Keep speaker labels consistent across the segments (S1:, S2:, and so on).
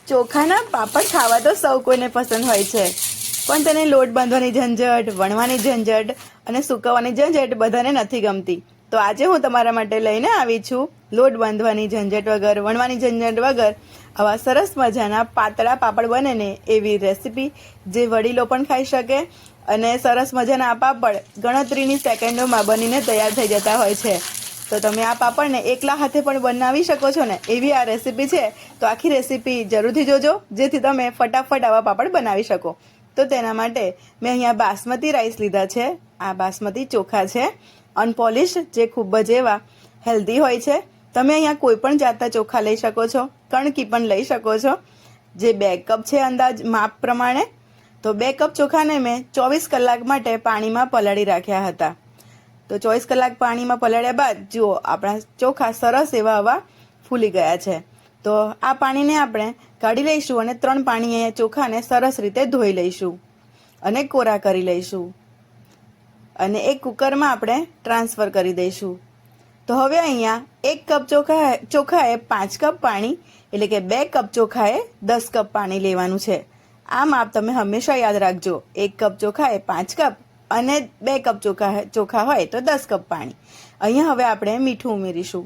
S1: ચોખાના પાપડ ખાવા તો સૌ કોઈને પસંદ હોય છે, પણ તેને લોટ બાંધવાની ઝંઝટ, વણવાની ઝંઝટ અને સૂકવવાની ઝંઝટ બધાને નથી ગમતી. તો આજે હું તમારા માટે લઈને આવી છું લોટ બાંધવાની ઝંઝટ વગર, વણવાની ઝંઝટ વગર આવા સરસ મજાના પાતળા પાપડ બને ને એવી રેસીપી, જે વડીલો પણ ખાઈ શકે. અને સરસ મજાના આ પાપડ ગણતરીની સેકન્ડોમાં બનીને તૈયાર થઈ જતા હોય છે. તો તમે આ પાપડને એકલા હાથે પણ બનાવી શકો છો ને, એવી આ રેસીપી છે. તો આખી રેસીપી જરૂરથી જોજો, જેથી તમે ફટાફટ આવા પાપડ બનાવી શકો. તો તેના માટે મેં અહીંયા બાસમતી રાઈસ લીધા છે. આ બાસમતી ચોખા છે, અનપોલિશ, જે ખૂબ જ એવા હેલ્ધી હોય છે. તમે અહીંયા કોઈ પણ જાતના ચોખા લઈ શકો છો, કણકી પણ લઈ શકો છો. જે 2 કપ છે અંદાજ માપ પ્રમાણે. તો 2 કપ ચોખાને મેં 24 કલાક માટે પાણીમાં પલાળી રાખ્યા હતા. તો 24 કલાક પાણીમાં પલાળ્યા બાદ જુઓ, આપણા ચોખા સરસ એવા હવા ફૂલી ગયા છે. તો આ પાણીને આપણે કાઢી લઈશું અને 3 પાણી અહીંયા ચોખાને સરસ રીતે ધોઈ લઈશું અને કોરા કરી લઈશું અને એક કુકરમાં આપણે ટ્રાન્સફર કરી દઈશું. તો હવે અહીંયા 1 કપ ચોખાએ 5 કપ પાણી, એટલે કે 2 કપ ચોખાએ 10 કપ પાણી લેવાનું છે. આ માપ તમે હંમેશા યાદ રાખજો. 1 કપ ચોખાએ 5 કપ અને 2 કપ ચોખા હોય તો 10 કપ પાણી. અહીંયા હવે આપણે મીઠું ઉમેરીશું.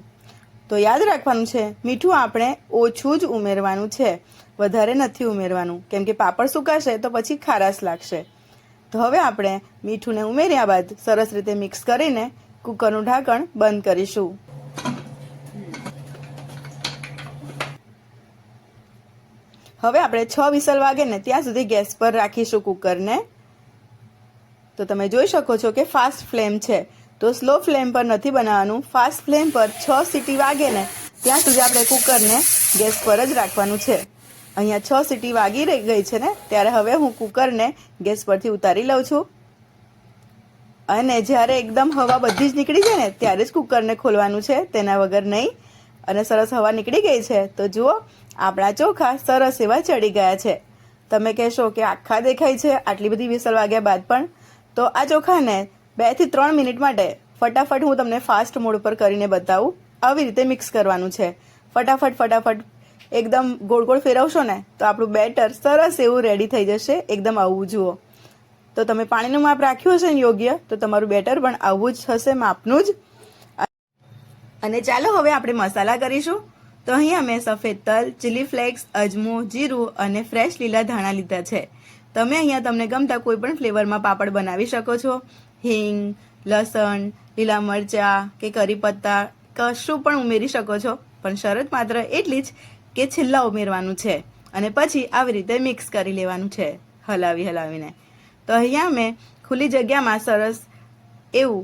S1: તો યાદ રાખવાનું છે, મીઠું આપણે ઓછું જ ઉમેરવાનું છે, વધારે નથી ઉમેરવાનું, કેમ કે પાપડ સુકાશે તો પછી ખારાશ લાગશે. તો હવે આપણે મીઠુંને ઉમેર્યા બાદ સરસ રીતે મિક્સ કરીને કુકરનું ઢાંકણ બંધ કરીશું. હવે આપણે 6 વિસલ વાગે ને ત્યાં સુધી ગેસ પર રાખીશું કુકરને. તો તમે જોઈ શકો છો કે ફાસ્ટ ફ્લેમ છે, તો સ્લો ફ્લેમ પર નથી બનાવવાનું. ફાસ્ટ ફ્લેમ પર 6 સીટી વાગે ને ત્યાં સુધી આપણે કુકરને ગેસ પર જ રાખવાનું છે. અહીંયા 6 સીટી વાગી ગઈ છે ને, ત્યારે હવે હું કુકરને ગેસ પરથી ઉતારી લઉં છું. અને જ્યારે એકદમ હવા બધી જ નીકળી જાય ને ત્યારે જ કુકરને ખોલવાનું છે, તેના વગર નહીં. અને સરસ હવા નીકળી ગઈ છે. તો જુઓ, આપણા ચોખા સરસ એવા ચડી ગયા છે. તમે કહેશો કે આખા દેખાય છે આટલી બધી વિસલ વાગ્યા બાદ પણ. તો આ ચોખાને 2 થી 3 મિનિટ માટે ફટાફટ હું તમને ફાસ્ટ મોડ પર કરીને બતાવું. આવી રીતે મિક્સ કરવાનું છે. ફટાફટ એકદમ ગોળ ગોળ ફેરવશો ને તો આપણું બેટર સરસ એવું રેડી થઈ જશે. એકદમ આવું જુઓ. તો તમે પાણીનું માપ રાખ્યું હશે ને યોગ્ય, તો તમારું બેટર પણ આવું જ હશે, માપનું જ. અને ચાલો હવે આપણે મસાલા કરીશું. તો અહીંયા મેં સફેદ તલ, ચીલી ફ્લેક્સ, અજમો, જીરું અને ફ્રેશ લીલા ધાણા લીધા છે. તમે અહીંયા તમને ગમતા કોઈ પણ ફ્લેવરમાં પાપડ બનાવી શકો છો. હિંગ, લસણ, લીલા મરચાં કે કરી પત્તા કશું પણ ઉમેરી શકો છો, પણ શરત માત્ર એટલી જ કે છેલ્લા ઉમેરવાનું છે. અને પછી આવી રીતે મિક્સ કરી લેવાનું છે, હલાવીને. તો અહીંયા મેં ખુલ્લી જગ્યામાં સરસ એવું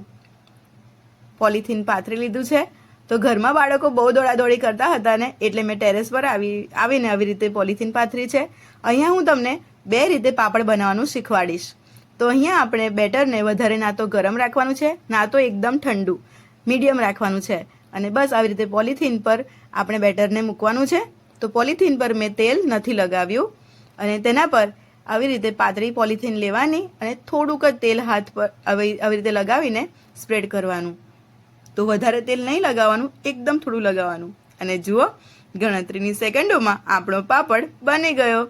S1: પોલિથીન પાથરી લીધું છે. તો ઘરમાં બાળકો બહુ દોડાદોડી કરતા હતા ને, એટલે મેં ટેરેસ પર આવીને આવી રીતે પોલિથીન પાથરી છે. અહીંયા હું તમને 2 રીતે પાપડ બનાવવાનું શીખવાડીશ. તો અહીંયા આપણે બેટરને વધારે ના તો ગરમ રાખવાનું છે, ના તો એકદમ ઠંડુ, મીડિયમ રાખવાનું છે. અને બસ આવી રીતે પોલિથીન પર આપણે બેટરને મૂકવાનું છે. તો પોલિથીન પર મેં તેલ નથી લગાવ્યું, અને તેના પર આવી રીતે પાતળી પોલિથીન લેવાની અને થોડુંક જ તેલ હાથ પર આવી રીતે લગાવીને સ્પ્રેડ કરવાનું. તો વધારે તેલ નહીં લગાવવાનું, એકદમ થોડું લગાવવાનું. અને જુઓ, ગણતરીની સેકન્ડોમાં આપણો પાપડ બની ગયો.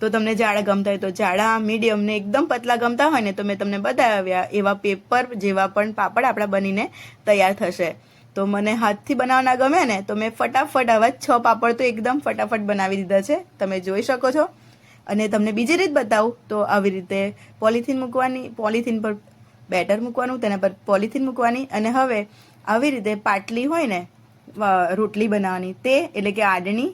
S1: તો તમને જાડા ગમતા હોય તો જાડા, મીડિયમ ને એકદમ પતલા ગમતા હોય ને તો મેં તમને બતાવ્યા એવા પેપર જેવા પણ પાપડ આપણા બનીને તૈયાર થશે. તો મને હાથથી બનાવવાના ગમે ને, તો મેં ફટાફટ આવા 6 પાપડ તો એકદમ ફટાફટ બનાવી દીધા છે, તમે જોઈ શકો છો. અને તમને બીજી રીત બતાવું તો આવી રીતે પોલિથીન મૂકવાની, પોલિથીન પર બેટર મૂકવાનું, તેના પર પોલિથીન મૂકવાની, અને હવે આવી રીતે પાટલી હોય ને રોટલી બનાવવાની, તે એટલે કે આડણી,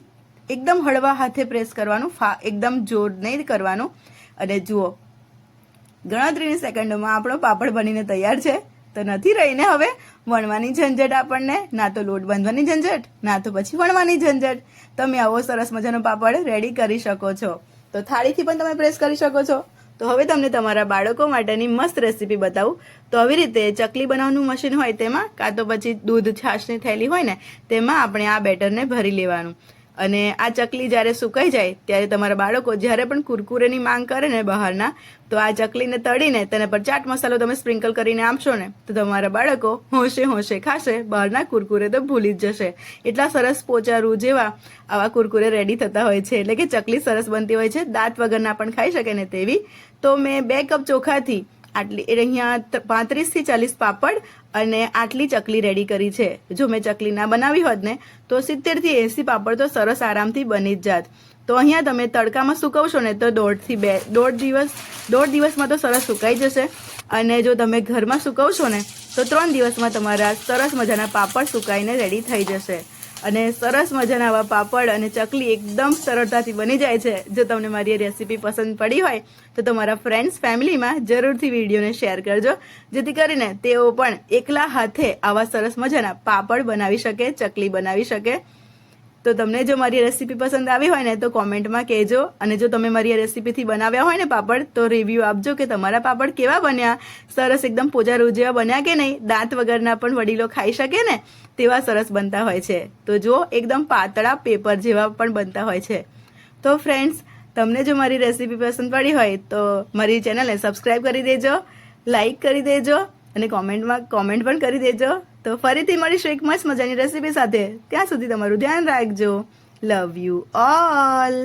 S1: એકદમ હળવા હાથે પ્રેસ કરવાનું, એકદમ જોર નહીં કરવાનું. અને જુઓ, ગણતરીની સેકન્ડોમાં આપણો પાપડ બનીને તૈયાર છે. તો નથી રહીને હવે વણવાની ઝંઝટ આપણને, ના તો લોટ બાંધવાની ઝંઝટ, ના તો પછી વણવાની ઝંઝટ. તમે આવો સરસ મજાનો પાપડ રેડી કરી શકો છો. તો થાળીથી પણ તમે પ્રેસ કરી શકો છો. તો હવે તમને તમારા બાળકો માટેની મસ્ત રેસીપી બતાવું. તો આવી રીતે ચકલી બનાવવાનું મશીન હોય તેમાં, કાં તો પછી દૂધ છાશની થેલી હોય ને તેમાં આપણે આ બેટરને ભરી લેવાનું. અને આ ચકલી જ્યારે સુકાઈ જાય ત્યારે તમારા બાળકો જ્યારે પણ કુરકુરેની માંગ કરે ને બહારના, તો આ ચકલીને તળીને તેના પર ચાટ મસાલો તમે સ્પ્રિંકલ કરીને આપશો ને તો તમારા બાળકો હોંશે હોંશે ખાશે, બહારના કુરકુરે તો ભૂલી જ જશે. એટલા સરસ પોચા રૂ જેવા આવા કુરકુરે રેડી થતા હોય છે, એટલે કે ચકલી સરસ બનતી હોય છે, દાંત વગરના પણ ખાઈ શકે ને તેવી. તો મેં 2 કપ ચોખાથી આટલી અહીંયા 35 થી 40 પાપડ અને આટલી ચકલી રેડી કરી છે. જો મેં ચકલી ના બનાવી હોત ને તો 70 થી 80 પાપડ તો સરસ આરામથી બની જ જાત. તો અહીંયા તમે તડકામાં સુકવશો ને તો દોઢ દિવસમાં તો સરસ સુકાઈ જશે. અને જો તમે ઘરમાં સુકવશો ને તો 3 દિવસમાં તમારા સરસ મજાના પાપડ સુકાઈને રેડી થઈ જશે. અને સરસ મજાના આવા પાપડ અને ચકલી એકદમ સરળતાથી બની જાય છે. જો તમને મારી રેસીપી પસંદ પડી હોય તો તમારા ફ્રેન્ડ્સ ફેમિલીમાં જરૂરથી વિડીયોને શેર કરજો, જેથી કરીને તેઓ પણ એકલા હાથે આવા સરસ મજાના પાપડ બનાવી શકે, ચકલી બનાવી શકે. તો તમને જો મારી રેસીપી પસંદ આવી હોય ને તો કોમેન્ટમાં કહેજો. અને જો તમે મારી રેસીપીથી બનાવ્યા હોય ને પાપડ તો રિવ્યૂ આપજો કે તમારા પાપડ કેવા બન્યા, સરસ એકદમ પોચા રૂ જેવા બન્યા કે નહીં, દાંત વગરના પણ વડીલો ખાઈ શકે ને તેવા સરસ બનતા હોય છે. તો જો એકદમ પાતળા પેપર જેવા પણ બનતા હોય છે. તો ફ્રેન્ડ્સ, તમને જો મારી રેસીપી પસંદ પડી હોય તો મારી ચેનલને સબસ્ક્રાઈબ કરી દેજો, લાઈક કરી દેજો અને કોમેન્ટ પણ કરી દેજો. તો ફરીથી મળીશું એક મસ્ત મજાની રેસીપી સાથે. ત્યાં સુધી તમારું ધ્યાન રાખજો. Love you all.